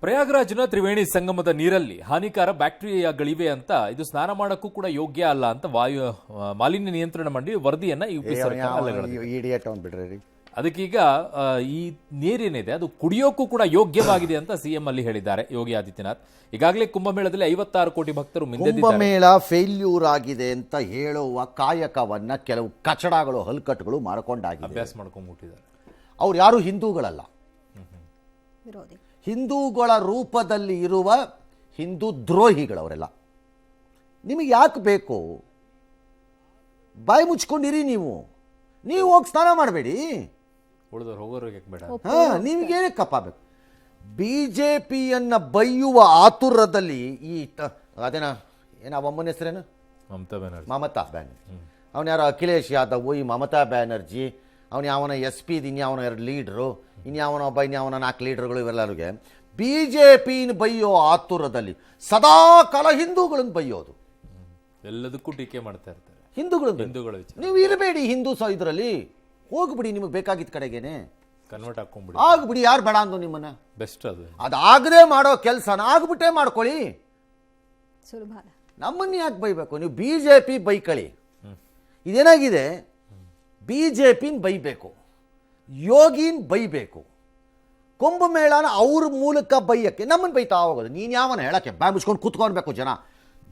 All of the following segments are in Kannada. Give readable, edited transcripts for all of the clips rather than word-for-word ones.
ಪ್ರಯಾಗ್ರಾಜ್ನ ತ್ರಿವೇಣಿ ಸಂಗಮದ ನೀರಲ್ಲಿ ಹಾನಿಕಾರ ಬ್ಯಾಕ್ಟೀರಿಯಾಗಳಿವೆ ಅಂತ ಇದು ಸ್ನಾನ ಮಾಡಕ್ಕೂ ಕೂಡ ಯೋಗ್ಯ ಅಲ್ಲ ಅಂತ ಮಾಲಿನ್ಯ ನಿಯಂತ್ರಣ ಮಂಡಳಿ ವರದಿಯನ್ನ ಬಿಡ್ರಿ. ಅದಕ್ಕೀಗ ಈ ನೀರೇನಿದೆ ಅದು ಕುಡಿಯೋಕ್ಕೂ ಕೂಡ ಯೋಗ್ಯವಾಗಿದೆ ಅಂತ ಸಿಎಂ ಅಲ್ಲಿ ಹೇಳಿದ್ದಾರೆ ಯೋಗಿ ಆದಿತ್ಯನಾಥ್. ಈಗಾಗಲೇ ಕುಂಭಮೇಳದಲ್ಲಿ 56 ಕೋಟಿ ಭಕ್ತರು ಕುಂಭಮೇಳ ಫೇಲ್ಯೂರ್ ಆಗಿದೆ ಅಂತ ಹೇಳುವ ಕಾಯಕವನ್ನ ಕೆಲವು ಕಚಡಗಳು ಹಲ್ಕಟ್ಟುಗಳು ಮಾಡ್ಕೊಂಡಾಗಿದೆ, ಅಭ್ಯಾಸ ಮಾಡ್ಕೊಂಡ್ಬಿಟ್ಟಿದ್ದಾರೆ. ಅವ್ರು ಯಾರು ಹಿಂದೂಗಳಲ್ಲ, ಹಿಂದೂಗಳ ರೂಪದಲ್ಲಿ ಇರುವ ಹಿಂದೂ ದ್ರೋಹಿಗಳವರೆಲ್ಲ. ನಿಮಗೆ ಯಾಕೆ ಬೇಕು? ಬಾಯಿ ಮುಚ್ಕೊಂಡಿರಿ. ನೀವು ಹೋಗಿ ಸ್ನಾನ ಮಾಡಬೇಡಿ, ಉಳಿದವ್ರು ಹೋಗೋರಿಗೆ ಬೇಡ. ನಿಮಗೇನೆ ಕಪ್ಪ ಬೇಕು. BJPಯನ್ನ ಬೈಯುವ ಆತುರದಲ್ಲಿ ಅದೇನ ಅವಮ್ಮನ ಹೆಸರೇನು ಮಮತಾ ಬ್ಯಾನರ್ಜಿ, ಅವನು ಯಾರೋ ಅಖಿಲೇಶ್ ಯಾದವ್, ಈ ಮಮತಾ ಬ್ಯಾನರ್ಜಿ, ಅವನು ಯಾವನ SP ಇನ್ಯಾವನ 2 ಲೀಡ್ರು, ಇನ್ಯಾವನ 4 ಲೀಡರ್ಗಳು, ಇವೆಲ್ಲರಿಗೆ BJPನ ಬೈಯೋ ಆತುರದಲ್ಲಿ ಸದಾ ಕಾಲ ಹಿಂದೂಗಳನ್ನು ಬೈಯೋದು, ಎಲ್ಲದಕ್ಕೂ ಟೀಕೆ ಮಾಡ್ತಾ ಇರ್ತಾರೆ ಹಿಂದೂಗಳು. ನೀವು ಇರಬೇಡಿ ಹಿಂದೂ ಇದರಲ್ಲಿ, ಹೋಗ್ಬಿಡಿ, ನಿಮಗೆ ಬೇಕಾಗಿದ್ದ ಕಡೆಗೇನೆ ಕನ್ವರ್ಟ್ ಹಾಕೊಂಡ್ಬಿಡಿ, ಆಗ್ಬಿಡಿ. ಯಾರು ಬೇಡ ಅಂದು ನಿಮ್ಮನ್ನ? ಬೆಸ್ಟ್ ಅದಾಗದೆ ಮಾಡೋ ಕೆಲಸನ ಆಗ್ಬಿಟ್ಟೆ ಮಾಡ್ಕೊಳ್ಳಿ. ನಮ್ಮನ್ನ ಯಾಕೆ ಬೈಬೇಕು? ನೀವು BJP ಬೈಕಳಿ. ಇದೇನಾಗಿದೆ, BJPನ ಬೈಬೇಕು, ಯೋಗಿನ್ ಬೈಬೇಕು, ಕುಂಭಮೇಳನ ಅವ್ರ ಮೂಲಕ ಬೈಯಕ್ಕೆ ನಮ್ಮನ್ನು ಬೈತಾ ಹೋಗೋದು. ನೀನು ಯಾವನ ಹೇಳಕ್ಕೆ ಬಾಯಿ ಮುಚ್ಕೊಂಡು ಕೂತ್ಕೊಳ್ಬೇಕು.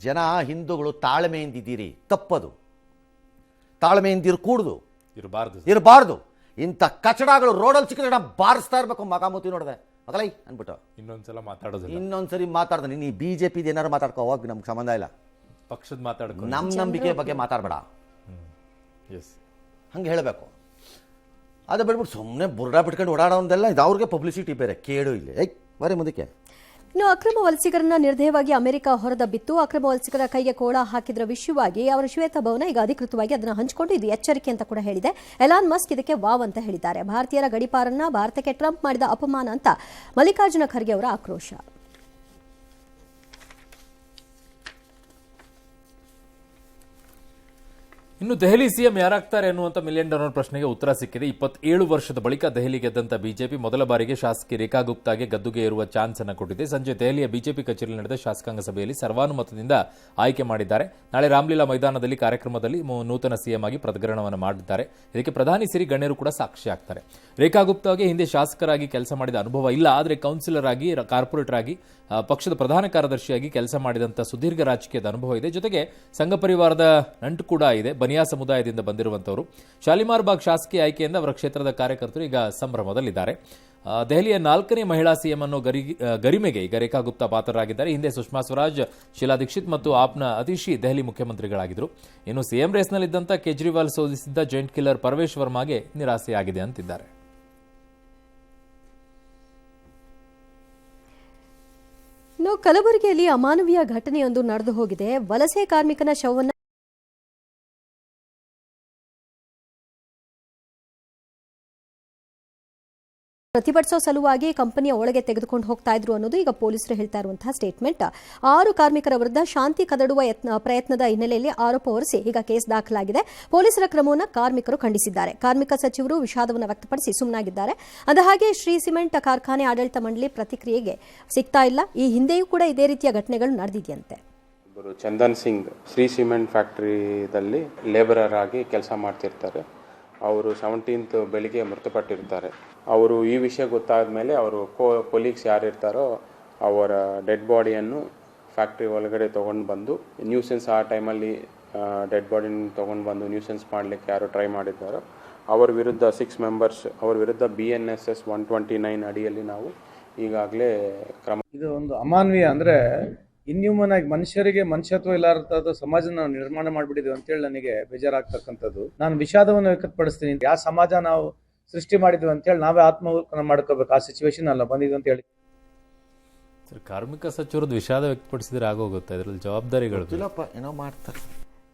ಜನ ಹಿಂದೂಗಳು ತಾಳ್ಮೆಯಿಂದಿದ್ದೀರಿ, ತಪ್ಪದು. ತಾಳ್ಮೆಯಿಂದಿರು ಕೂಡುದು ಇರಬಾರ್ದು. ಇಂಥ ಕಚಡಗಳು ರೋಡಲ್ಲಿ ಸಿಕ್ಕಿದ್ರೆ ಬಾರಿಸ್ತಾ ಇರಬೇಕು. ಮಗಾಮೂತಿ ನೋಡಿದೆ ಮಗಳೈ ಅಂದ್ಬಿಟ್ಟು ಇನ್ನೊಂದ್ಸರಿ ಮಾತಾಡ್ದೆ. ನೀನು BJP ಏನಾರು ಮಾತಾಡ್ಕೋ ಹೋಗಿ, ನಮ್ಗೆ ಸಂಬಂಧ ಇಲ್ಲ. ಪಕ್ಷದ ಮಾತಾಡ್ಕೊ, ನಮ್ಮ ನಂಬಿಕೆ ಬಗ್ಗೆ ಮಾತಾಡಬೇಡ, ಹಂಗೆ ಹೇಳಬೇಕು. ಅದು ಬಿಡ್ಬಿಟ್ಟು ಸುಮ್ಮನೆ ಬುರ್ಡಾ ಬಿಟ್ಕೊಂಡು ಓಡಾಡೋದೆಲ್ಲ ಇದು ಅವ್ರಿಗೆ ಪಬ್ಲಿಸಿಟಿ ಬೇರೆ ಕೇಳು. ಇಲ್ಲಿ ಬರೀ ಮುಂದಕ್ಕೆ ಇನ್ನು ಅಕ್ರಮ ವಲಸಿಗರನ್ನ ನಿರ್ದಯವಾಗಿ ಅಮೆರಿಕ ಹೊರದಬ್ಬಿತ್ತು. ಅಕ್ರಮ ವಲಸಿಗರ ಕೈಗೆ ಕೋಳ ಹಾಕಿದ್ರ ವಿಷಯವಾಗಿ ಅವರ ಶ್ವೇತಭವನ ಈಗ ಅಧಿಕೃತವಾಗಿ ಅದನ್ನು ಹಂಚಿಕೊಂಡು ಇದು ಎಚ್ಚರಿಕೆ ಅಂತ ಕೂಡ ಹೇಳಿದೆ. ಎಲಾನ್ ಮಸ್ಕ್ ಇದಕ್ಕೆ ವಾವ್ ಅಂತ ಹೇಳಿದ್ದಾರೆ. ಭಾರತೀಯರ ಗಡಿಪಾರನ್ನ ಭಾರತಕ್ಕೆ ಟ್ರಂಪ್ ಮಾಡಿದ ಅಪಮಾನ ಅಂತ ಮಲ್ಲಿಕಾರ್ಜುನ ಖರ್ಗೆ ಅವರ ಆಕ್ರೋಶ. ಇನ್ನು ದೆಹಲಿ ಸಿಎಂ ಯಾರಾಗ್ತಾರೆ ಅನ್ನುವಂಥ $1 ಮಿಲಿಯನ್ ಪ್ರಶ್ನೆಗೆ ಉತ್ತರ ಸಿಕ್ಕಿದೆ. 27 ವರ್ಷದ ಬಳಿಕ ದೆಹಲಿ ಗೆದ್ದಂತ ಬಿಜೆಪಿ ಮೊದಲ ಬಾರಿಗೆ ಶಾಸಕಿ ರೇಖಾ ಗುಪ್ತಾಗೆ ಗದ್ದುಗೆ ಏರುವ ಚಾನ್ಸ್ ಅನ್ನು ಕೊಟ್ಟಿದೆ. ಸಂಜೆ ದೆಹಲಿಯ ಬಿಜೆಪಿ ಕಚೇರಿಯಲ್ಲಿ ನಡೆದ ಶಾಸಕಾಂಗ ಸಭೆಯಲ್ಲಿ ಸರ್ವಾನುಮತದಿಂದ ಆಯ್ಕೆ ಮಾಡಿದ್ದಾರೆ. ನಾಳೆ ರಾಮ್ಲೀಲಾ ಮೈದಾನದಲ್ಲಿ ಕಾರ್ಯಕ್ರಮದಲ್ಲಿ ನೂತನ ಸಿಎಂ ಆಗಿ ಪ್ರತಿಗ್ರಹಣವನ್ನು ಮಾಡಿದ್ದಾರೆ. ಇದಕ್ಕೆ ಪ್ರಧಾನಿ ಸೇರಿ ಗಣ್ಯರು ಕೂಡ ಸಾಕ್ಷಿಯಾಗ್ತಾರೆ. ರೇಖಾ ಗುಪ್ತಾಗೆ ಹಿಂದೆ ಶಾಸಕರಾಗಿ ಕೆಲಸ ಮಾಡಿದ ಅನುಭವ ಇಲ್ಲ, ಆದರೆ ಕೌನ್ಸಿಲರ್ ಆಗಿ, ಕಾರ್ಪೊರೇಟರ್ ಆಗಿ, ಪಕ್ಷದ ಪ್ರಧಾನ ಕಾರ್ಯದರ್ಶಿಯಾಗಿ ಕೆಲಸ ಮಾಡಿದಂಥ ಸುದೀರ್ಘ ರಾಜಕೀಯದ ಅನುಭವ ಇದೆ. ಜೊತೆಗೆ ಸಂಘ ಪರಿವಾರದ ನಂಟು ಕೂಡ ಇದೆ. ಬನಿಯಾ ಸಮುದಾಯದಿಂದ ಬಂದಿರುವಂತವರು. ಶಾಲಿಮಾರ್ ಬಾಗ್ ಶಾಸಕಿ ಆಯ್ಕೆಯಿಂದ ಅವರ ಕ್ಷೇತ್ರದ ಕಾರ್ಯಕರ್ತರು ಈಗ ಸಂಭ್ರಮದಲ್ಲಿದ್ದಾರೆ. ದೆಹಲಿಯ 4ನೇ ಮಹಿಳಾ ಸಿಎಂ ಅನ್ನೋ ಗರಿಮೆಗೆ ಈಗ ರೇಖಾ ಗುಪ್ತಾ ಪಾತ್ರರಾಗಿದ್ದಾರೆ. ಹಿಂದೆ ಸುಷ್ಮಾ ಸ್ವರಾಜ್, ಶೀಲಾ ದೀಕ್ಷಿತ್ ಮತ್ತು ಆಪ್ನ ಅತಿಶಿ ದೆಹಲಿ ಮುಖ್ಯಮಂತ್ರಿಗಳಾಗಿದ್ದರು. ಇನ್ನು ಸಿಎಂ ರೇಸ್ನಲ್ಲಿದ್ದಂಥ ಕೇಜ್ರಿವಾಲ್ ಸೋಲಿಸಿದ್ದ ಜಾಯಿಂಟ್ ಕಿಲ್ಲರ್ ಪರವೇಶ್ ವರ್ಮಾಗೆ ನಿರಾಸೆಯಾಗಿದೆ ಅಂತಿದ್ದಾರೆ. ಇನ್ನು ಕಲಬುರಗಿಯಲ್ಲಿ ಅಮಾನವೀಯ ಘಟನೆಯೊಂದು ನಡೆದು ಹೋಗಿದೆ. ವಲಸೆ ಕಾರ್ಮಿಕನ ಶವವನ್ನು ಪ್ರತಿಭಟಿಸೋ ಸಲುವಾಗಿ ಕಂಪನಿಯ ಒಳಗೆ ತೆಗೆದುಕೊಂಡು ಹೋಗ್ತಾ ಇದ್ರು ಅನ್ನೋದು ಈಗ ಪೊಲೀಸರು ಹೇಳ್ತಾ ಇರುವಂತಹ ಸ್ಟೇಟ್ಮೆಂಟ್. 6 ಕಾರ್ಮಿಕರ ವಿರುದ್ಧ ಶಾಂತಿ ಕದಡುವ ಪ್ರಯತ್ನದ ಹಿನ್ನೆಲೆಯಲ್ಲಿ ಆರೋಪ ಹೊರಿಸಿ ಈಗ ಕೇಸ್ ದಾಖಲಾಗಿದೆ. ಪೊಲೀಸರ ಕ್ರಮವನ್ನು ಕಾರ್ಮಿಕರು ಖಂಡಿಸಿದ್ದಾರೆ. ಕಾರ್ಮಿಕ ಸಚಿವರು ವಿಷಾದವನ್ನು ವ್ಯಕ್ತಪಡಿಸಿ ಸುಮ್ಮನಾಗಿದ್ದಾರೆ. ಅಂದಹಾಗೆ ಶ್ರೀ ಸಿಮೆಂಟ್ ಕಾರ್ಖಾನೆ ಆಡಳಿತ ಮಂಡಳಿ ಪ್ರತಿಕ್ರಿಯೆಗೆ ಸಿಗ್ತಾ ಇಲ್ಲ. ಈ ಹಿಂದೆಯೂ ಕೂಡ ಇದೇ ರೀತಿಯ ಘಟನೆಗಳು ನಡೆದಿದೆಯಂತೆ. ಚಂದನ್ ಸಿಂಗ್ ಶ್ರೀ ಸಿಮೆಂಟ್ ಫ್ಯಾಕ್ಟರಿದಲ್ಲಿ ಲೇಬರರ್ ಆಗಿ ಕೆಲಸ ಮಾಡ್ತಿರ್ತಾರೆ. ಅವರು 17th ಬೆಳಿಗ್ಗೆ ಮೃತಪಟ್ಟಿರ್ತಾರೆ. ಅವರು ಈ ವಿಷಯ ಗೊತ್ತಾದ ಮೇಲೆ ಅವರು ಕೊಲೀಗ್ಸ್ ಯಾರಿರ್ತಾರೋ ಅವರ ಡೆಡ್ ಬಾಡಿಯನ್ನು ಫ್ಯಾಕ್ಟ್ರಿ ಒಳಗಡೆ ತೊಗೊಂಡು ಬಂದು ನ್ಯೂಸೆನ್ಸ್, ಆ ಟೈಮಲ್ಲಿ ಡೆಡ್ ಬಾಡಿನ ತೊಗೊಂಡು ಬಂದು ನ್ಯೂಸೆನ್ಸ್ ಮಾಡಲಿಕ್ಕೆ ಯಾರು ಟ್ರೈ ಮಾಡಿದ್ದಾರೋ ಅವರ ವಿರುದ್ಧ 6 ಮೆಂಬರ್ಸ್ ಅವರ ವಿರುದ್ಧ BNSS 129 ಅಡಿಯಲ್ಲಿ ನಾವು ಈಗಾಗಲೇ ಕ್ರಮ. ಇದು ಒಂದು ಅಮಾನವೀಯ, ಅಂದರೆ ಇನ್ಹ್ಯೂಮನ್ ಆಗಿ ಮನುಷ್ಯರಿಗೆ ಮನುಷ್ಯತ್ವ ಇಲ್ಲಾರದ ಸಮಾಜ ನಾವು ನಿರ್ಮಾಣ ಮಾಡಿಬಿಟ್ಟಿದ್ದೀವಿ ಅಂತೇಳಿ ನನಗೆ ಬೇಜಾರಾಗ್ತಕ್ಕಂಥದ್ದು. ನಾನು ವಿಷಾದವನ್ನು ವ್ಯಕ್ತಪಡಿಸ್ತೀನಿ. ಯಾವ ಸಮಾಜ ನಾವು ಸೃಷ್ಟಿ ಮಾಡಿದ್ವಿ ಅಂತೇಳಿ ನಾವೇ ಆತ್ಮವಲೋಕನ ಮಾಡ್ಕೋಬೇಕು. ಆ ಸಿಚುವೇಶನ್ ಅಲ್ಲ ಬಂದಿದ್ದು ಅಂತ ಹೇಳಿ ಕಾರ್ಮಿಕ ಸಚಿವರದ್ದು ವಿಷಾದ ವ್ಯಕ್ತಪಡಿಸಿದ್ರೆ ಆಗೋಗುತ್ತೆ. ಇದರಲ್ಲಿ ಜವಾಬ್ದಾರಿಗಳು ಏನೋ ಮಾಡ್ತಾರೆ.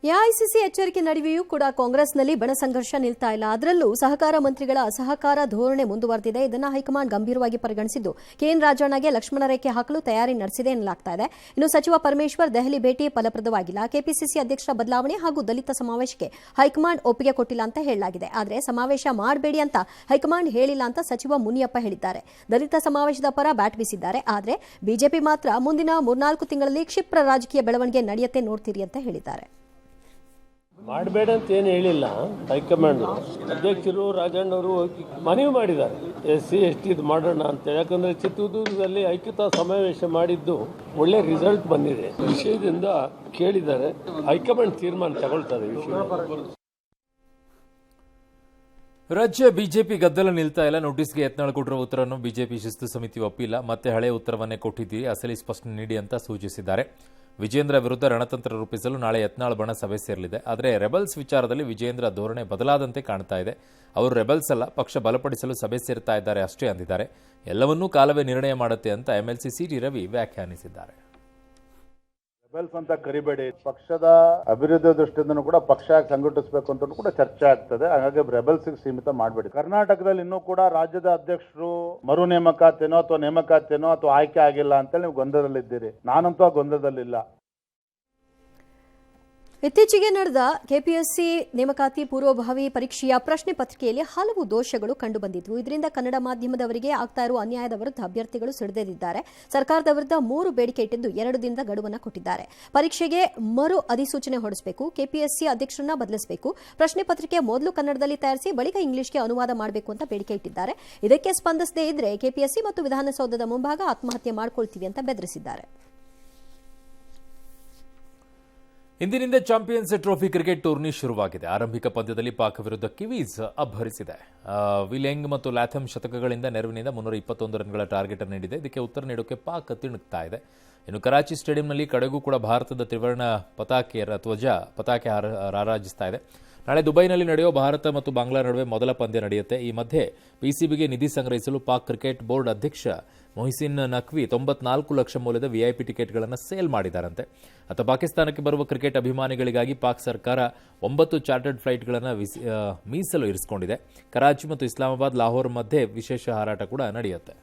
ಎಐಸಿಸಿ ಎಚ್ಚರಿಕೆ ನಡುವೆಯೂ ಕೂಡ ಕಾಂಗ್ರೆಸ್ನಲ್ಲಿ ಬಣ ಸಂಘರ್ಷ ನಿಲ್ತಾ ಇಲ್ಲ. ಅದರಲ್ಲೂ ಸಹಕಾರ ಮಂತ್ರಿಗಳ ಅಸಹಕಾರ ಧೋರಣೆ ಮುಂದುವರೆದಿದೆ. ಇದನ್ನು ಹೈಕಮಾಂಡ್ ಗಂಭೀರವಾಗಿ ಪರಿಗಣಿಸಿದ್ದು ಕೆಎನ್ ರಾಜಣ್ಣಗೆ ಲಕ್ಷ್ಮಣ ರೇಖೆ ಹಾಕಲು ತಯಾರಿ ನಡೆಸಿದೆ ಎನ್ನಲಾಗ್ತಾ ಇದೆ. ಇನ್ನು ಸಚಿವ ಪರಮೇಶ್ವರ್ ದೆಹಲಿ ಭೇಟಿ ಫಲಪ್ರದವಾಗಿಲ್ಲ. ಕೆಪಿಸಿಸಿ ಅಧ್ಯಕ್ಷರ ಬದಲಾವಣೆ ಹಾಗೂ ದಲಿತ ಸಮಾವೇಶಕ್ಕೆ ಹೈಕಮಾಂಡ್ ಒಪ್ಪಿಗೆ ಕೊಟ್ಟಿಲ್ಲ ಅಂತ ಹೇಳಲಾಗಿದೆ. ಆದರೆ ಸಮಾವೇಶ ಮಾಡಬೇಡಿ ಅಂತ ಹೈಕಮಾಂಡ್ ಹೇಳಿಲ್ಲ ಅಂತ ಸಚಿವ ಮುನಿಯಪ್ಪ ಹೇಳಿದ್ದಾರೆ. ದಲಿತ ಸಮಾವೇಶದ ಪರ ಬ್ಯಾಟ್ ಬೀಸಿದ್ದಾರೆ. ಆದರೆ ಬಿಜೆಪಿ ಮಾತ್ರ ಮುಂದಿನ 3-4 ತಿಂಗಳಲ್ಲಿ ಕ್ಷಿಪ್ರ ರಾಜಕೀಯ ಬೆಳವಣಿಗೆ ನಡೆಯುತ್ತೆ ನೋಡ್ತೀರಿ ಅಂತ ಹೇಳಿದ್ದಾರೆ. ಮಾಡಬೇಡ ಅಂತ ಏನು ಹೇಳಿಲ್ಲ. ಹೈಕಮಾಂಡ್ ಅಧ್ಯಕ್ಷರು ರಾಜಣ್ಣವರು ಮನವಿ ಮಾಡಿದ್ದಾರೆ SC ST ಇದು ಮಾಡೋಣ ಅಂತ. ಯಾಕಂದ್ರೆ ಚಿತ್ರದುರ್ಗದಲ್ಲಿ ಐಕ್ಯತಾ ಸಮಾವೇಶ ಮಾಡಿದ್ದು ಒಳ್ಳೆ ರಿಸಲ್ಟ್ ಬಂದಿದೆ. ವಿಷಯದಿಂದ ಕೇಳಿದ್ದಾರೆ, ಹೈಕಮಾಂಡ್ ತೀರ್ಮಾನ ತಗೊಳ್ತಾರೆ ವಿಷಯ. ರಾಜ್ಯ ಬಿಜೆಪಿ ಗದ್ದಲ ನಿಲ್ತಾ ಇಲ್ಲ. ನೋಟಿಸ್ಗೆ ಯತ್ನಾಳ್ ಕೊಟ್ಟಿರುವ ಉತ್ತರವನ್ನು ಬಿಜೆಪಿ ಶಿಸ್ತು ಸಮಿತಿ ಒಪ್ಪಿಲ್ಲ. ಮತ್ತೆ ಹಳೆ ಉತ್ತರವನ್ನೇ ಕೊಟ್ಟಿದ್ದೀರಿ, ಅಸಲಿ ಸ್ಪಷ್ಟನೆ ನೀಡಿ ಅಂತ ಸೂಚಿಸಿದ್ದಾರೆ. ವಿಜೇಂದ್ರ ವಿರುದ್ಧ ರಣತಂತ್ರ ರೂಪಿಸಲು ನಾಳೆ ಯತ್ನಾಳ್ ಬಣ ಸಭೆ ಸೇರಲಿದೆ. ಆದರೆ ರೆಬಲ್ಸ್ ವಿಚಾರದಲ್ಲಿ ವಿಜೇಂದ್ರ ಧೋರಣೆ ಬದಲಾದಂತೆ ಕಾಣ್ತಾ ಇದೆ. ಅವರು ರೆಬಲ್ಸ್ ಅಲ್ಲ, ಪಕ್ಷ ಬಲಪಡಿಸಲು ಸಭೆ ಸೇರ್ತಾ ಇದ್ದಾರೆ ಅಷ್ಟೇ ಅಂದಿದ್ದಾರೆ. ಎಲ್ಲವನ್ನೂ ಕಾಲವೇ ನಿರ್ಣಯ ಮಾಡುತ್ತೆ ಅಂತ MLC CT ರವಿ ವ್ಯಾಖ್ಯಾನಿಸಿದ್ದಾರೆ. ರೆಬೆಲ್ಸ್ ಅಂತ ಕರಿಬೇಡಿ. ಪಕ್ಷದ ಅಭಿವೃದ್ಧಿ ದೃಷ್ಟಿಯಿಂದ ಕೂಡ ಪಕ್ಷ ಸಂಘಟಿಸಬೇಕು ಅಂತ ಕೂಡ ಚರ್ಚೆ ಆಗ್ತದೆ. ಹಾಗಾಗಿ ರೆಬೆಲ್ಸ್ ಸೀಮಿತ ಮಾಡಬೇಡಿ. ಕರ್ನಾಟಕದಲ್ಲಿ ಇನ್ನೂ ಕೂಡ ರಾಜ್ಯದ ಅಧ್ಯಕ್ಷರು ಮರು ನೇಮಕಾತಿನೋ ಅಥವಾ ನೇಮಕಾತಿನೋ ಅಥವಾ ಆಯ್ಕೆ ಆಗಿಲ್ಲ ಅಂತೇಳಿ ನೀವು ಗೊಂದಲದಲ್ಲಿದ್ದೀರಿ. ನಾನಂತೂ ಆ ಗೊಂದಲದಲ್ಲಿಲ್ಲ. ಇತ್ತೀಚೆಗೆ ನಡೆದ ಕೆಪಿಎಸ್ಸಿ ನೇಮಕಾತಿ ಪೂರ್ವಭಾವಿ ಪರೀಕ್ಷೆಯ ಪ್ರಶ್ನೆ ಪತ್ರಿಕೆಯಲ್ಲಿ ಹಲವು ದೋಷಗಳು ಕಂಡುಬಂದಿದ್ವು. ಇದರಿಂದ ಕನ್ನಡ ಮಾಧ್ಯಮದವರಿಗೆ ಆಗ್ತಾ ಇರುವ ಅನ್ಯಾಯದ ವಿರುದ್ಧ ಅಭ್ಯರ್ಥಿಗಳು ಸಿಡಿದೆದ್ದಿದ್ದಾರೆ. ಸರ್ಕಾರದ ವಿರುದ್ಧ 3 ಬೇಡಿಕೆ ಇಟ್ಟಿದ್ದು 2 ದಿನದ ಗಡುವನ್ನು ಕೊಟ್ಟಿದ್ದಾರೆ. ಪರೀಕ್ಷೆಗೆ ಮರು ಅಧಿಸೂಚನೆ ಹೊರಡಿಸಬೇಕು, ಕೆಪಿಎಸ್ಸಿ ಅಧ್ಯಕ್ಷರನ್ನ ಬದಲಿಸಬೇಕು, ಪ್ರಶ್ನೆ ಪತ್ರಿಕೆ ಮೊದಲು ಕನ್ನಡದಲ್ಲಿ ತಯಾರಿಸಿ ಬಳಿಕ ಇಂಗ್ಲಿಷ್ಗೆ ಅನುವಾದ ಮಾಡಬೇಕು ಅಂತ ಬೇಡಿಕೆ ಇಟ್ಟಿದ್ದಾರೆ. ಇದಕ್ಕೆ ಸ್ಪಂದಿಸದೇ ಇದ್ರೆ ಕೆಪಿಎಸ್ಸಿ ಮತ್ತು ವಿಧಾನಸೌಧದ ಮುಂಭಾಗ ಆತ್ಮಹತ್ಯೆ ಮಾಡ್ಕೊಳ್ತೀವಿ ಅಂತ ಬೆದರಿಸಿದ್ದಾರೆ. ಇಂದಿನಿಂದ ಚಾಂಪಿಯನ್ಸ್ ಟ್ರೋಫಿ ಕ್ರಿಕೆಟ್ ಟೂರ್ನಿ ಶುರುವಾಗಿದೆ. ಆರಂಭಿಕ ಪಂದ್ಯದಲ್ಲಿ ಪಾಕ್ ವಿರುದ್ಧ ಕಿವೀಸ್ ಅಬ್ಬರಿಸಿದೆ. ವಿಲಿಯಂಗ್ ಮತ್ತು ಲ್ಯಾಥಮ್ ಶತಕಗಳಿಂದ ನೆರವಿನಿಂದ 321 ರನ್ಗಳ ಟಾರ್ಗೆಟ್ ನೀಡಿದೆ. ಇದಕ್ಕೆ ಉತ್ತರ ನೀಡೋಕೆ ಪಾಕ್ ತಿಣುಕ್ತಾ ಇದೆ. ಇನ್ನು ಕರಾಚಿ ಸ್ಟೇಡಿಯಂನಲ್ಲಿ ಕಡೆಗೂ ಕೂಡ ಭಾರತದ ತ್ರಿವರ್ಣ ಪತಾಕೆ ರಾರಾಜಿಸ್ತಾ ಇದೆ. ನಾಳೆ ದುಬೈನಲ್ಲಿ ನಡೆಯುವ ಭಾರತ ಮತ್ತು ಬಾಂಗ್ಲಾ ನಡುವೆ ಮೊದಲ ಪಂದ್ಯ ನಡೆಯುತ್ತೆ. ಈ ಮಧ್ಯೆ PCBಗೆ ನಿಧಿ ಸಂಗ್ರಹಿಸಲು ಪಾಕ್ ಕ್ರಿಕೆಟ್ ಬೋರ್ಡ್ ಅಧ್ಯಕ್ಷ ಮೊಹಿಸಿನ್ ನಖ್ವಿ 94 ಲಕ್ಷ ಮೌಲ್ಯದ VIP ಟಿಕೆಟ್ಗಳನ್ನು ಸೇಲ್ ಮಾಡಿದ್ದಾರಂತೆ. ಅಥವಾ ಪಾಕಿಸ್ತಾನಕ್ಕೆ ಬರುವ ಕ್ರಿಕೆಟ್ ಅಭಿಮಾನಿಗಳಿಗಾಗಿ ಪಾಕ್ ಸರ್ಕಾರ 9 ಚಾರ್ಟರ್ಡ್ ಫ್ಲೈಟ್ಗಳನ್ನು ಮೀಸಲು ಇರಿಸಿಕೊಂಡಿದೆ. ಕರಾಚಿ ಮತ್ತು ಇಸ್ಲಾಮಾಬಾದ್ ಲಾಹೋರ್ ಮಧ್ಯೆ ವಿಶೇಷ ಹಾರಾಟ ಕೂಡ ನಡೆಯುತ್ತೆ.